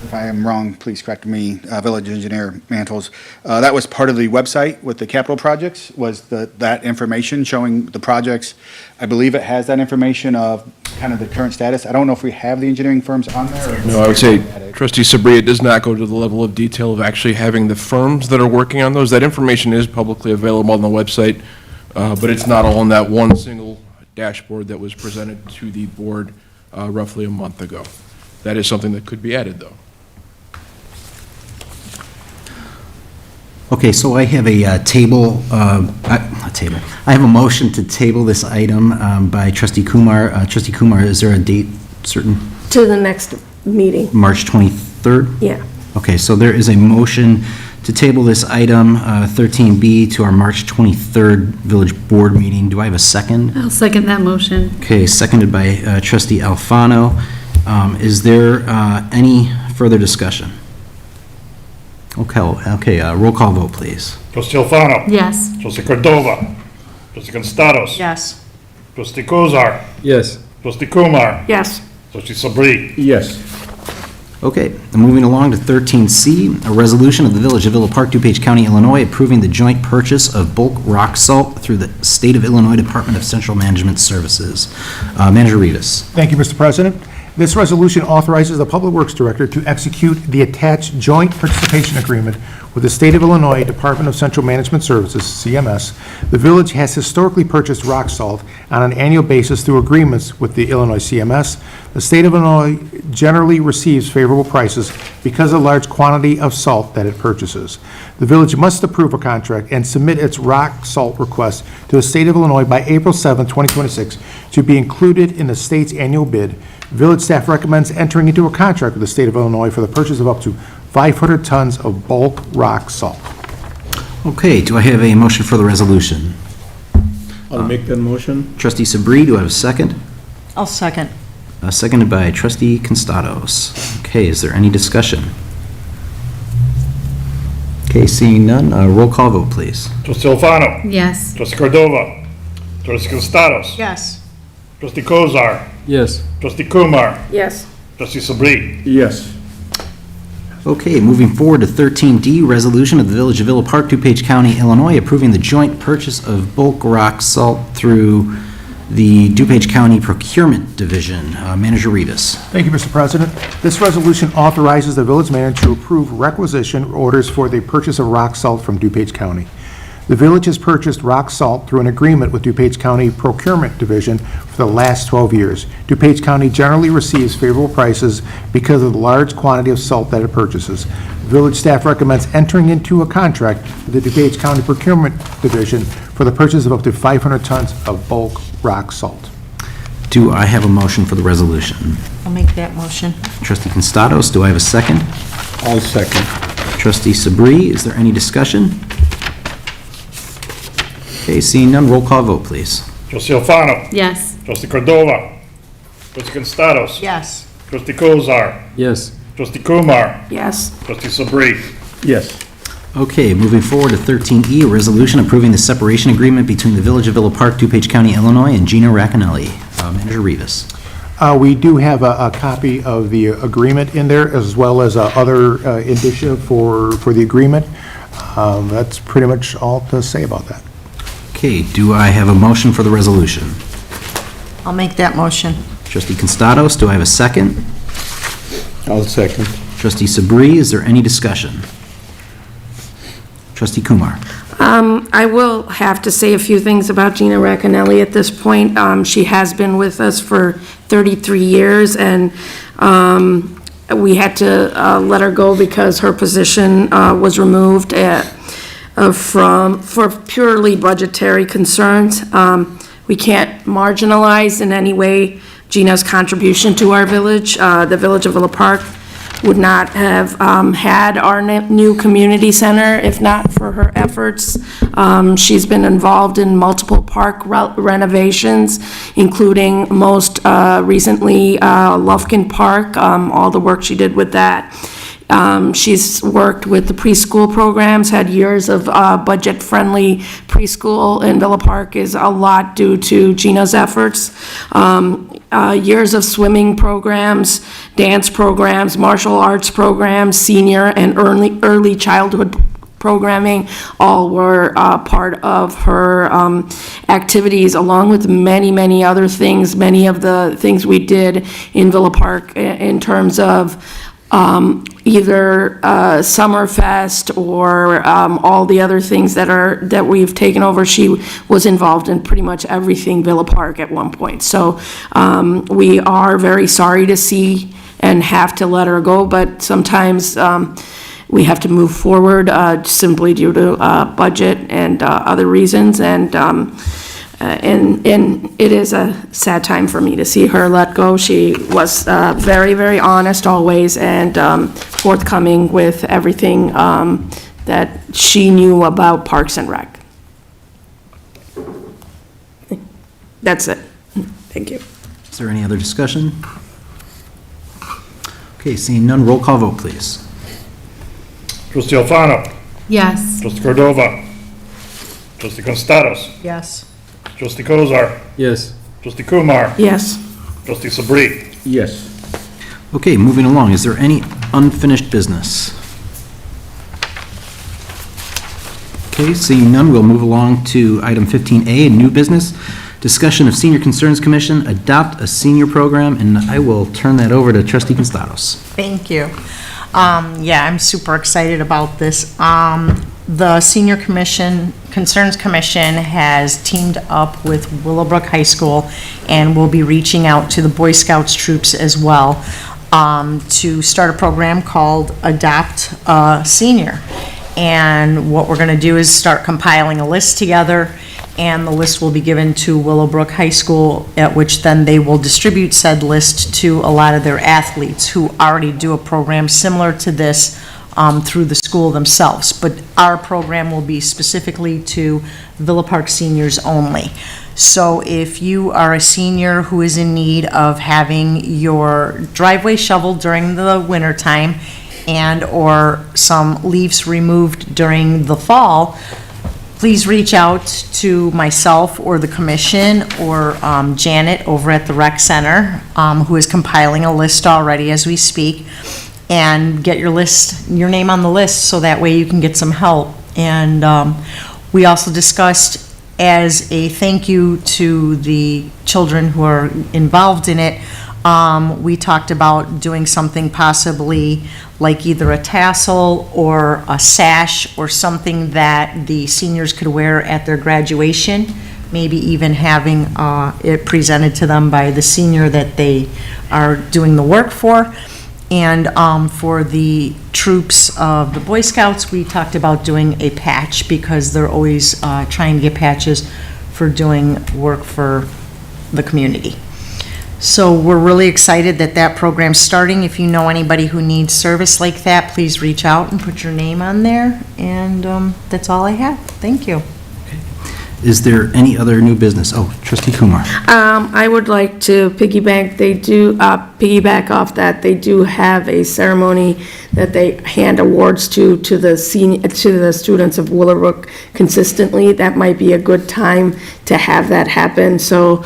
if I am wrong, please correct me, Village Engineer Mantles. That was part of the website with the capital projects, was that information showing the projects. I believe it has that information of kind of the current status. I don't know if we have the engineering firms on there. No, I would say, Trustee Sabri, it does not go to the level of detail of actually having the firms that are working on those. That information is publicly available on the website, but it's not all in that one single dashboard that was presented to the board roughly a month ago. That is something that could be added, though. Okay, so I have a table, a table. I have a motion to table this item by Trustee Kumar. Trustee Kumar, is there a date certain? To the next meeting, March 23rd? yeah. Okay, so there is a motion to table this item, 13B, to our March 23rd Village Board meeting. Do I have a second? I'll second that motion. Okay, seconded by Trustee Alfano. Is there any further discussion? Okay, roll call vote, please. Trustee Alfano. Yes. Trustee Cordova. Trustee Constados. Yes. Trustee Kozar. Yes. Trustee Kumar. Yes. Trustee Sabri. Yes. Okay, and moving along to 13C, a resolution of the Village of Villa Park, DuPage County, Illinois, approving the joint purchase of bulk rock salt through the State of Illinois Department of Central Management Services. Manager Rivas. Thank you, Mr. President. This resolution authorizes the Public Works Director to execute the attached joint participation agreement with the State of Illinois Department of Central Management Services, CMS. The village has historically purchased rock salt on an annual basis through agreements with the Illinois CMS. The State of Illinois generally receives favorable prices because of the large quantity of salt that it purchases. The village must approve a contract and submit its rock salt request to the State of Illinois by April 7, 2026, to be included in the state's annual bid. Village staff recommends entering into a contract with the State of Illinois for the purchase of up to 500 tons of bulk rock salt. Okay, do I have a motion for the resolution? I'll make that motion. Trustee Sabri, do I have a second? I'll second. Seconded by Trustee Constados. Okay, is there any discussion? Okay, seeing none, roll call vote, please. Trustee Alfano. Yes. Trustee Cordova. Trustee Constados. Yes. Trustee Kozar. Yes. Trustee Kumar. Yes. Trustee Sabri. Yes. Okay, moving forward to 13D, resolution of the Village of Villa Park, DuPage County, Illinois, approving the joint purchase of bulk rock salt through the DuPage County Procurement Division. Manager Rivas. Thank you, Mr. President. This resolution authorizes the village manager to approve requisition orders for the purchase of rock salt from DuPage County. The village has purchased rock salt through an agreement with DuPage County Procurement Division for the last 12 years. DuPage County generally receives favorable prices because of the large quantity of salt that it purchases. Village staff recommends entering into a contract with the DuPage County Procurement Division for the purchase of up to 500 tons of bulk rock salt. Do I have a motion for the resolution? I'll make that motion. Trustee Constados, do I have a second? I'll second. Trustee Sabri, is there any discussion? Okay, seeing none, roll call vote, please. Trustee Alfano. Yes. Trustee Cordova. Trustee Constados. Yes. Trustee Kozar. Yes. Trustee Kumar. Yes. Trustee Sabri. Yes. Okay, moving forward to 13E, a resolution approving the separation agreement between the Village of Villa Park, DuPage County, Illinois, and Gina Racanelli. Manager Rivas. We do have a copy of the agreement in there, as well as other indicia for the agreement. That's pretty much all to say about that. Okay, do I have a motion for the resolution? I'll make that motion. Trustee Constados, do I have a second? I'll second. Trustee Sabri, is there any discussion? Trustee Kumar. I will have to say a few things about Gina Racanelli at this point. She has been with us for 33 years, and we had to let her go because her position was removed. for purely budgetary concerns. We can't marginalize in any way Gina's contribution to our village. The Village of Villa Park would not have had our new community center if not for her efforts. She's been involved in multiple park renovations, including most recently Lufkin Park, all the work she did with that. She's worked with the preschool programs, had years of budget-friendly preschool in Villa Park is a lot due to Gina's efforts. Years of swimming programs, dance programs, martial arts programs, senior and early childhood programming, all were part of her activities, along with many, many other things, many of the things we did in Villa Park in terms of either Summerfest or all the other things that we've taken over. She was involved in pretty much everything Villa Park at one point. So we are very sorry to see and have to let her go, but sometimes we have to move forward simply due to budget and other reasons. And it is a sad time for me to see her let go. She was very, very honest always and forthcoming with everything that she knew about Parks and Rec. That's it. Thank you. Is there any other discussion? Okay, seeing none, roll call vote, please. Trustee Alfano. Yes. Trustee Cordova. Trustee Constados. Yes. Trustee Kozar. Yes. Trustee Kumar. Yes. Trustee Sabri. Yes. Okay, moving along, is there any unfinished business? Okay, seeing none, we'll move along to item 15A, new business. Discussion of Senior Concerns Commission, adopt a senior program, and I will turn that over to Trustee Constados. Thank you. Yeah, I'm super excited about this. The Senior Concerns Commission has teamed up with Willowbrook High School and will be reaching out to the Boy Scouts troops as well to start a program called Adopt a Senior. And what we're going to do is start compiling a list together, and the list will be given to Willowbrook High School, at which then they will distribute said list to a lot of their athletes who already do a program similar to this through the school themselves. But our program will be specifically to Villa Park seniors only. So if you are a senior who is in need of having your driveway shoveled during the winter time and/or some leaves removed during the fall, please reach out to myself or the commission or Janet over at the rec center, who is compiling a list already as we speak, and get your name on the list so that way you can get some help. And we also discussed, as a thank you to the children who are involved in it, we talked about doing something possibly like either a tassel or a sash or something that the seniors could wear at their graduation, maybe even having it presented to them by the senior that they are doing the work for. And for the troops of the Boy Scouts, we talked about doing a patch because they're always trying to get patches for doing work for the community. So we're really excited that that program's starting. If you know anybody who needs service like that, please reach out and put your name on there. And that's all I have. Thank you. Is there any other new business? Oh, Trustee Kumar. I would like to piggyback off that. They do have a ceremony that they hand awards to the students of Willowbrook consistently. That might be a good time to have that happen. So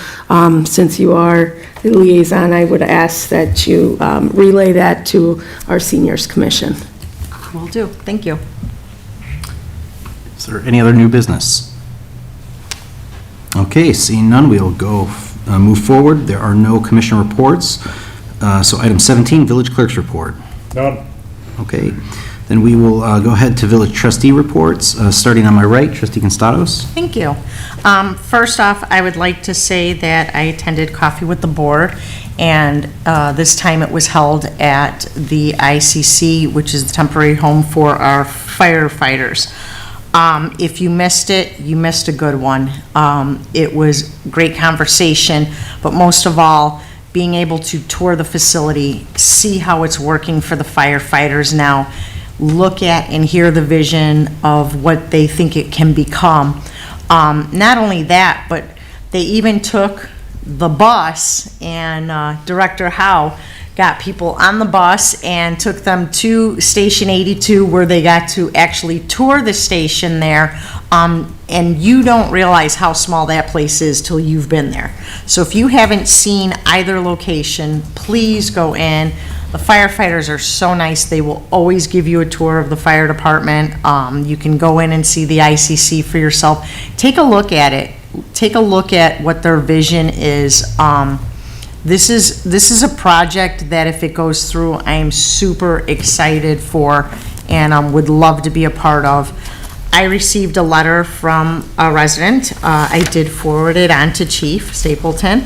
since you are the liaison, I would ask that you relay that to our Seniors Commission. Will do. Thank you. Is there any other new business? Okay, seeing none, we'll go move forward. There are no commission reports. So item 17, village clerk's report. None. Okay, then we will go ahead to village trustee reports, starting on my right, Trustee Constados. Thank you. First off, I would like to say that I attended Coffee with the Board, and this time it was held at the ICC, which is the temporary home for our firefighters. If you missed it, you missed a good one. It was great conversation, but most of all, being able to tour the facility, see how it's working for the firefighters now, look at and hear the vision of what they think it can become. Not only that, but they even took the bus, and Director Howe got people on the bus and took them to Station 82, where they got to actually tour the station there. And you don't realize how small that place is till you've been there. So if you haven't seen either location, please go in. The firefighters are so nice. They will always give you a tour of the fire department. You can go in and see the ICC for yourself. Take a look at it. Take a look at what their vision is. This is a project that if it goes through, I am super excited for and would love to be a part of. I received a letter from a resident. I did forward it on to Chief Stapleton,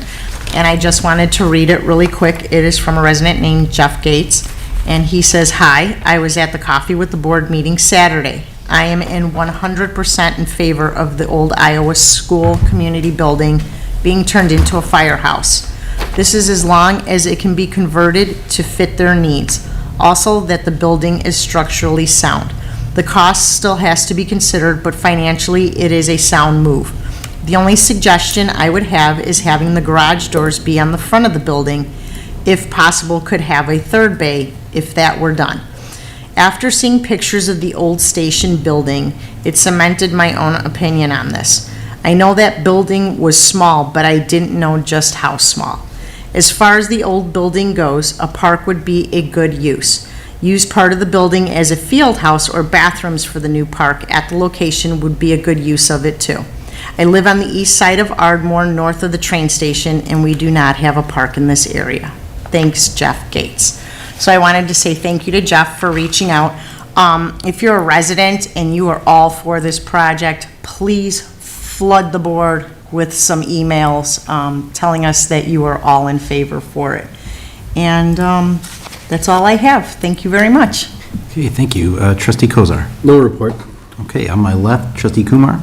and I just wanted to read it really quick. It is from a resident named Jeff Gates, and he says, "Hi, I was at the Coffee with the Board meeting Saturday. I am in 100% in favor of the old Iowa School Community Building being turned into a firehouse. This is as long as it can be converted to fit their needs. Also, that the building is structurally sound. The cost still has to be considered, but financially, it is a sound move. The only suggestion I would have is having the garage doors be on the front of the building. If possible, could have a third bay if that were done. After seeing pictures of the old station building, it cemented my own opinion on this. I know that building was small, but I didn't know just how small. As far as the old building goes, a park would be a good use. Use part of the building as a field house or bathrooms for the new park at the location would be a good use of it too. I live on the east side of Ardmore, north of the train station, and we do not have a park in this area. Thanks, Jeff Gates." So I wanted to say thank you to Jeff for reaching out. If you're a resident and you are all for this project, please flood the board with some emails telling us that you are all in favor for it. And that's all I have. Thank you very much. Okay, thank you. Trustee Kozar. No report. Okay, on my left, Trustee Kumar.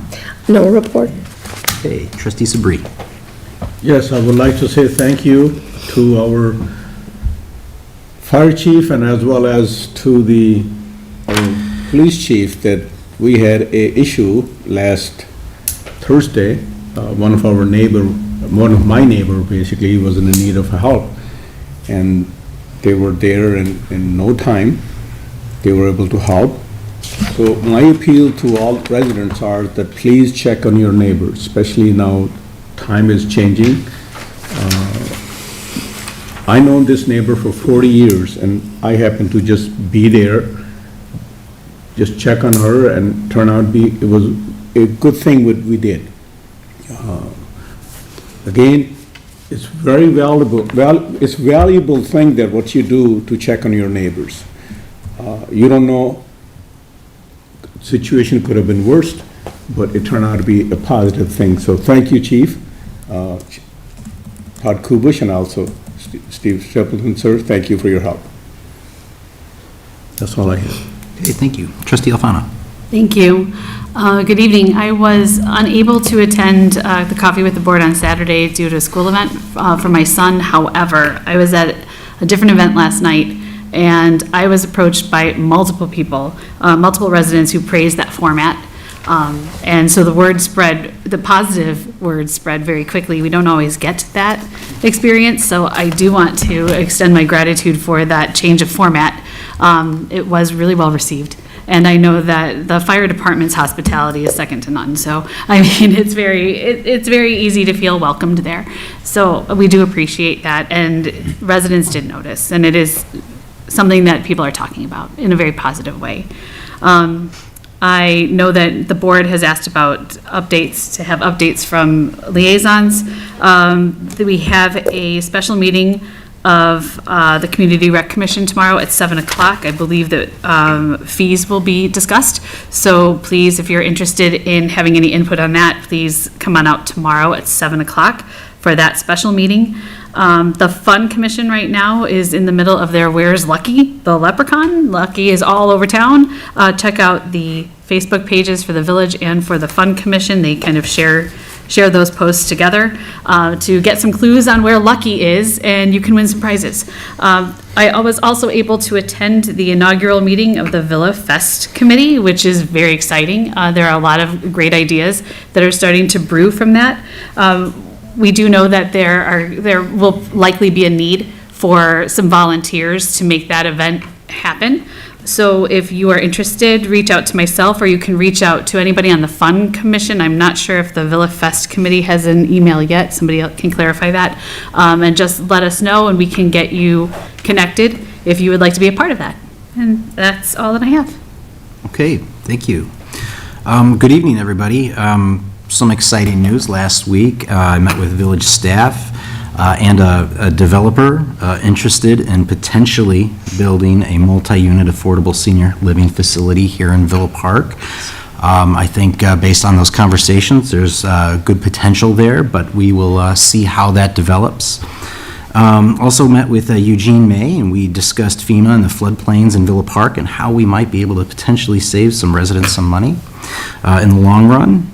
No report. Okay, Trustee Sabri. Yes, I would like to say thank you to our fire chief and as well as to the police chief that we had a issue last Thursday. One of my neighbor basically was in need of help, and they were there in no time. They were able to help. So my appeal to all residents are that please check on your neighbors, especially now time is changing. I know this neighbor for 40 years, and I happen to just be there, just check on her, and turn out it was a good thing what we did. Again, it's very it's valuable thing that what you do to check on your neighbors. You don't know, situation could have been worse, but it turned out to be a positive thing. So thank you, Chief Todd Kubush, and also Steve Stapleton, sir. Thank you for your help. That's all I have. Okay, thank you. Trustee Alfano. Thank you. Good evening. I was unable to attend the Coffee with the Board on Saturday due to a school event for my son. However, I was at a different event last night, and I was approached by multiple people, multiple residents who praised that format. And so the word spread, the positive word spread very quickly. We don't always get that experience, so I do want to extend my gratitude for that change of format. It was really well received. And I know that the fire department's hospitality is second to none. So, I mean, it's very easy to feel welcomed there. So we do appreciate that, and residents did notice, and it is something that people are talking about in a very positive way. I know that the board has asked about updates from liaisons. We have a special meeting of the Community Rec Commission tomorrow at 7 o'clock. I believe that fees will be discussed. So please, if you're interested in having any input on that, please come on out tomorrow at 7 o'clock for that special meeting. The Fun Commission right now is in the middle of their Where's Lucky, the leprechaun. Lucky is all over town. Check out the Facebook pages for the village and for the Fun Commission. They kind of share those posts together to get some clues on where Lucky is, and you can win some prizes. I was also able to attend the inaugural meeting of the Villa Fest Committee, which is very exciting. There are a lot of great ideas that are starting to brew from that. We do know that there will likely be a need for some volunteers to make that event happen. So if you are interested, reach out to myself, or you can reach out to anybody on the Fun Commission. I'm not sure if the Villa Fest Committee has an email yet. Somebody else can clarify that. And just let us know, and we can get you connected if you would like to be a part of that. And that's all that I have. Okay, thank you. Good evening, everybody. Some exciting news. Last week, I met with village staff and a developer interested in potentially building a multi-unit affordable senior living facility here in Villa Park. I think based on those conversations, there's good potential there, but we will see how that develops. Also met with Eugene May, and we discussed FEMA and the floodplains in Villa Park and how we might be able to potentially save some residents some money in the long run.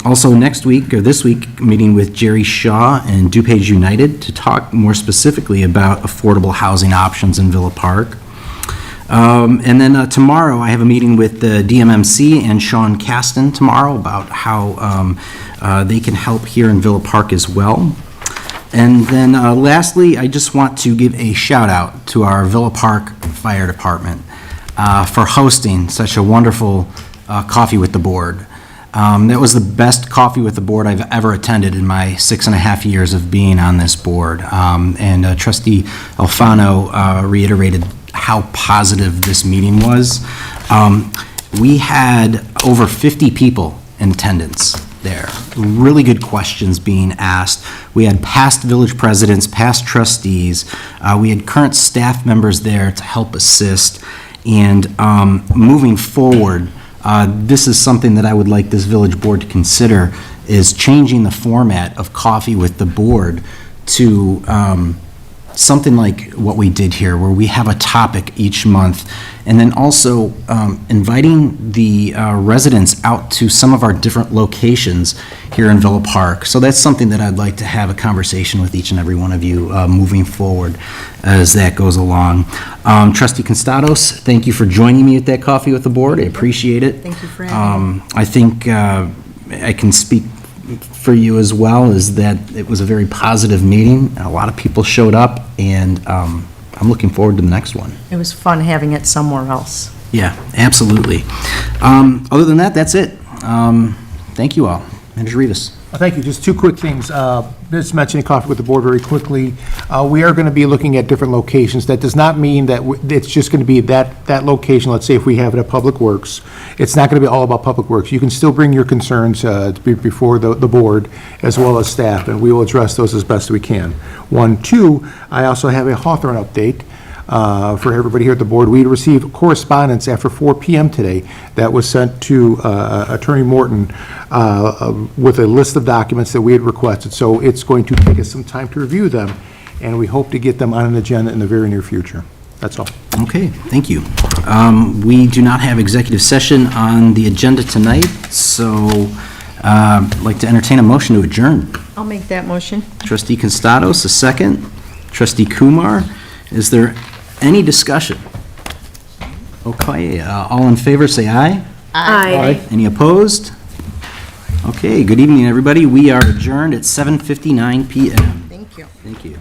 Also next week, or this week, meeting with Jerry Shaw and DuPage United to talk more specifically about affordable housing options in Villa Park. And then tomorrow, I have a meeting with the DMMC and Sean Caston tomorrow about how they can help here in Villa Park as well. And then lastly, I just want to give a shout out to our Villa Park Fire Department for hosting such a wonderful coffee with the board. That was the best coffee with the board I've ever attended in my 6.5 years of being on this board. And Trustee Alfano reiterated how positive this meeting was. We had over 50 people in attendance there. Really good questions being asked. We had past village presidents, past trustees. We had current staff members there to help assist. And moving forward, this is something that I would like this village board to consider, is changing the format of coffee with the board to something like what we did here, where we have a topic each month, and then also inviting the residents out to some of our different locations here in Villa Park. So that's something that I'd like to have a conversation with each and every one of you moving forward as that goes along. Trustee Constados, thank you for joining me at that coffee with the board. I appreciate it. Thank you for having me. I think I can speak for you as well, is that it was a very positive meeting. A lot of people showed up, and I'm looking forward to the next one. It was fun having it somewhere else. Yeah, absolutely. Other than that, that's it. Thank you all. Manager Rivas. Thank you. Just two quick things. Just mentioning coffee with the board very quickly. We are going to be looking at different locations. That does not mean that it's just going to be that location. Let's say if we have it at Public Works, it's not going to be all about Public Works. You can still bring your concerns before the board as well as staff, and we will address those as best we can. 1, 2, I also have a Hawthorne update. For everybody here at the board, we received correspondence after 4 p.m. today that was sent to Attorney Morton with a list of documents that we had requested. So it's going to take us some time to review them, and we hope to get them on an agenda in the very near future. That's all. Okay, thank you. We do not have executive session on the agenda tonight, so I'd like to entertain a motion to adjourn. I'll make that motion. Trustee Constados, a second. Trustee Kumar, is there any discussion? Okay, all in favor, say aye. Aye. Any opposed? Okay, good evening, everybody. We are adjourned at 7:59 PM. Thank you. Thank you.